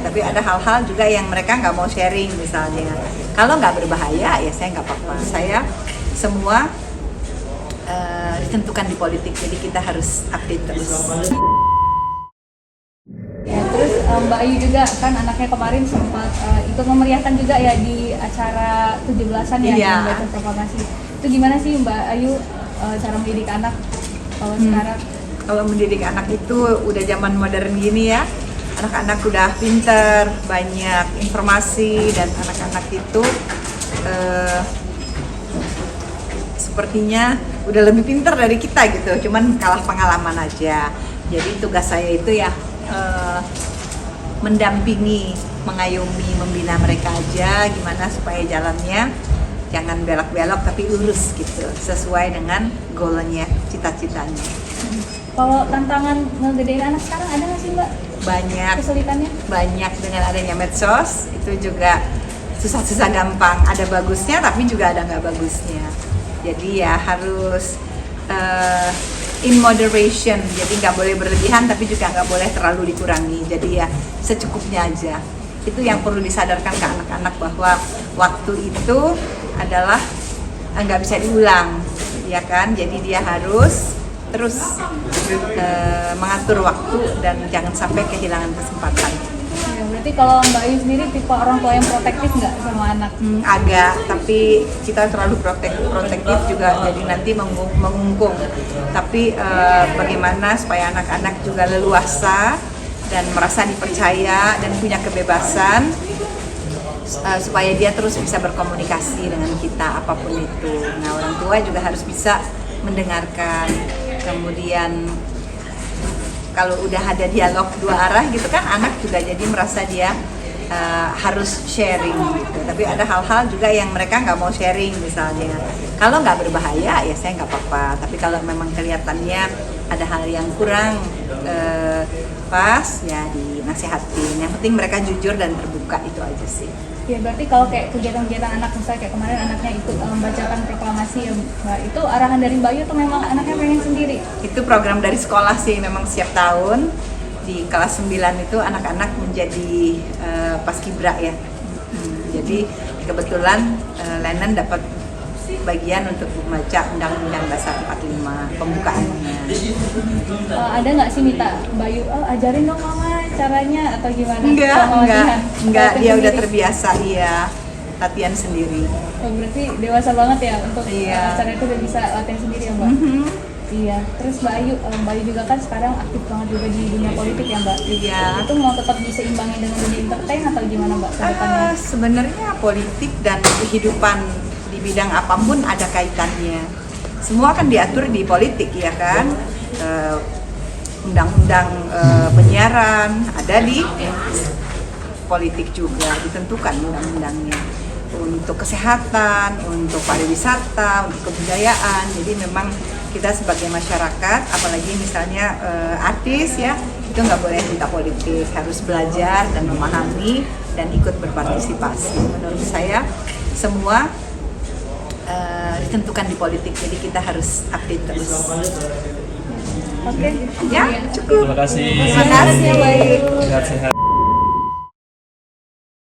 Tapi ada hal-hal juga yang mereka nggak mau sharing misalnya. Kalau nggak berbahaya ya saya nggak apa-apa. Saya semua ditentukan di politik, jadi kita harus update terus. Ya, terus Mbak Ayu juga kan anaknya kemarin sempat ikut memeriahkan juga ya di acara 17-an ya, Iya. membaca proklamasi. Itu gimana sih Mbak Ayu cara mendidik anak kalau sekarang? Kalau mendidik anak itu udah zaman modern gini ya, anak-anak udah pinter, banyak informasi, dan anak-anak itu sepertinya udah lebih pinter dari kita gitu, cuman kalah pengalaman aja. Jadi tugas saya itu ya mendampingi, mengayomi, membina mereka aja gimana supaya jalannya jangan belok-belok tapi lurus gitu, sesuai dengan goalnya, cita-citanya. Kalau tantangan ngegedein anak sekarang ada nggak sih Mbak? Banyak, Kesulitannya? banyak dengan adanya medsos, itu juga susah-susah gampang, ada bagusnya tapi juga ada nggak bagusnya. Jadi ya harus in moderation, jadi nggak boleh berlebihan tapi juga nggak boleh terlalu dikurangi, jadi ya secukupnya aja. Itu yang perlu disadarkan ke anak-anak, bahwa waktu itu adalah nggak bisa diulang, ya kan? Jadi dia harus terus mengatur waktu dan jangan sampai kehilangan kesempatan. Ya, berarti kalau Mbak Ayu sendiri tipe orang tua yang protektif nggak sama anak? Agak, tapi kita terlalu protektif juga jadi nanti mengungkung. Tapi bagaimana supaya anak-anak juga leluasa dan merasa dipercaya dan punya kebebasan, supaya dia terus bisa berkomunikasi dengan kita apapun itu. Nah, orang tua juga harus bisa mendengarkan. Kemudian kalau udah ada dialog dua arah gitu kan, anak juga jadi merasa dia harus sharing gitu. Tapi ada hal-hal juga yang mereka nggak mau sharing misalnya. Kalau nggak berbahaya ya saya nggak apa-apa. Tapi kalau memang kelihatannya ada hal yang kurang pas ya dinasihatin. Yang penting mereka jujur dan terbuka, itu aja sih. Ya berarti kalau kayak kegiatan-kegiatan anak, misalnya kayak kemarin anaknya ikut membacakan proklamasi ya Mbak, itu arahan dari Mbak Ayu atau memang anaknya pengen sendiri? Itu program dari sekolah sih, memang setiap tahun di kelas 9 itu anak-anak menjadi paskibra ya. Jadi kebetulan Lenan dapat bagian untuk membaca Undang-Undang Dasar 45 pembukaannya. Ada nggak sih minta Mbak Ayu, ajarin dong mama caranya atau gimana? Enggak, dia udah terbiasa, iya, latihan sendiri. Oh, berarti dewasa banget ya untuk Iya. acara itu udah bisa latihan sendiri ya Mbak? Iya, terus Mbak Ayu juga kan sekarang aktif banget juga di dunia politik ya Mbak? Iya. Itu mau tetap diseimbangin dengan dunia entertain atau gimana Mbak ke depannya? Sebenarnya politik dan kehidupan di bidang apapun ada kaitannya. Semua kan diatur di politik ya kan. Undang-undang penyiaran ada di politik juga, ditentukan undang-undangnya. Untuk kesehatan, untuk pariwisata, untuk kebudayaan. Jadi memang kita sebagai masyarakat, apalagi misalnya artis ya, itu nggak boleh minta politik, harus belajar dan memahami dan ikut berpartisipasi. Menurut saya semua ditentukan di politik, jadi kita harus update terus. Oke. Ya, cukup. Terima kasih. Terima kasih. Sehat-sehat.